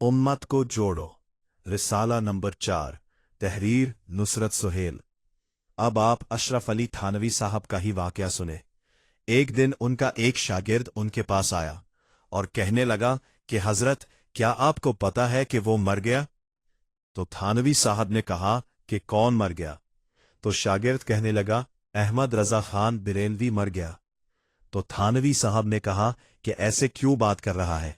उम्मत को जोड़ो। रिसाला नंबर 4। तहरीर नुसरत सुहेल। अब आप अशरफ अली थानवी साहब का ही वाकया सुने। एक दिन उनका एक शागिर्द उनके पास आया और कहने लगा कि हजरत, क्या आपको पता है कि वो मर गया? तो थानवी साहब ने कहा कि कौन मर गया? तो शागिर्द कहने लगा, अहमद रजा खान बिरेलवी मर गया। तो थानवी साहब ने कहा कि ऐसे क्यों बात कर रहा है?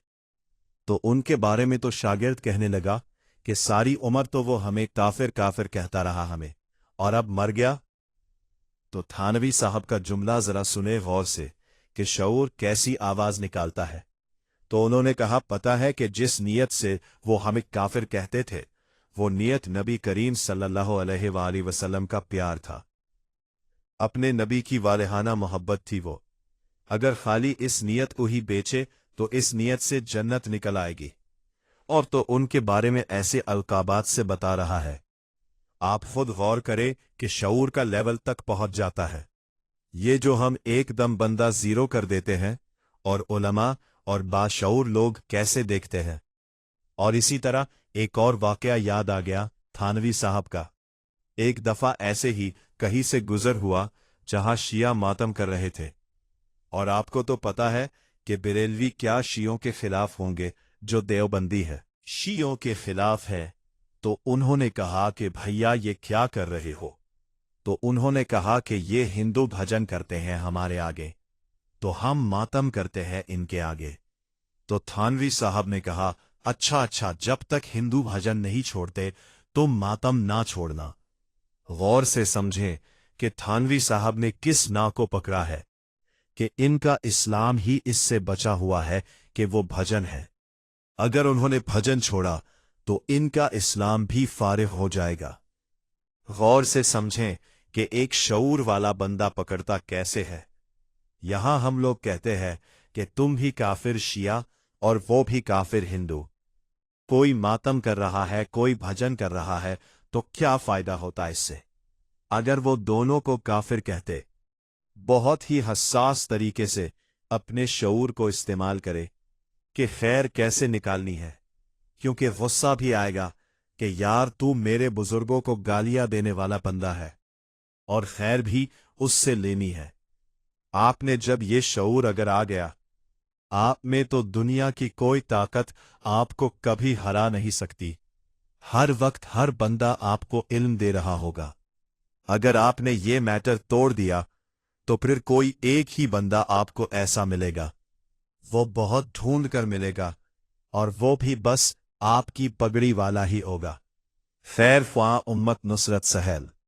तो उनके बारे में तो शागिर्द कहने लगा कि सारी उम्र तो वो हमें काफिर काफिर कहता रहा हमें, और अब मर गया। तो थानवी साहब का जुमला जरा सुने गौर से कि शऊर कैसी आवाज निकालता है। तो उन्होंने कहा, पता है कि जिस नीयत से वो हमें काफिर कहते थे, वो नीयत नबी करीम सल्लल्लाहु अलैहि वसल्लम का प्यार था। अपने नबी की वालिहाना मोहब्बत थी वो। अगर खाली इस नीयत को ही बेचे तो इस नीयत से जन्नत निकल आएगी। और तो उनके बारे में ऐसे अलकाबात से बता रहा है। आप खुद गौर करें कि शऊर का लेवल तक पहुंच जाता है। ये जो हम एकदम बंदा जीरो कर देते हैं, और उलमा और बाशऊर लोग कैसे देखते हैं। और इसी तरह एक और वाकया याद आ गया थानवी साहब का। एक दफा ऐसे ही कहीं से गुजर हुआ जहां शिया मातम कर रहे थे। और आपको तो पता है कि बरेलवी क्या शियों के खिलाफ होंगे, जो देवबंदी है शियों के खिलाफ है। तो उन्होंने कहा कि भैया ये क्या कर रहे हो? तो उन्होंने कहा कि ये हिंदू भजन करते हैं हमारे आगे, तो हम मातम करते हैं इनके आगे। तो थानवी साहब ने कहा, अच्छा अच्छा, जब तक हिंदू भजन नहीं छोड़ते तुम मातम ना छोड़ना। गौर से समझें कि थानवी साहब ने किस ना को पकड़ा है, कि इनका इस्लाम ही इससे बचा हुआ है कि वो भजन है। अगर उन्होंने भजन छोड़ा तो इनका इस्लाम भी फारिग हो जाएगा। गौर से समझें कि एक शऊर वाला बंदा पकड़ता कैसे है। यहां हम लोग कहते हैं कि तुम भी काफिर शिया और वो भी काफिर हिंदू। कोई मातम कर रहा है, कोई भजन कर रहा है, तो क्या फायदा होता इससे? अगर वो दोनों को काफिर कहते, बहुत ही हसास तरीके से अपने शऊर को इस्तेमाल करे कि खैर कैसे निकालनी है, क्योंकि गुस्सा भी आएगा कि यार तू मेरे बुजुर्गों को गालियां देने वाला बंदा है, और खैर भी उससे लेनी है। आपने जब ये शऊर अगर आ गया, आप में तो दुनिया की कोई ताकत आपको कभी हरा नहीं सकती। हर वक्त हर बंदा आपको इल्म दे रहा होगा। अगर आपने ये मैटर तोड़ दिया तो फिर कोई एक ही बंदा आपको ऐसा मिलेगा, वो बहुत ढूंढ कर मिलेगा, और वो भी बस आपकी पगड़ी वाला ही होगा। खैर ख्वाह उम्मत नुसरत सहल।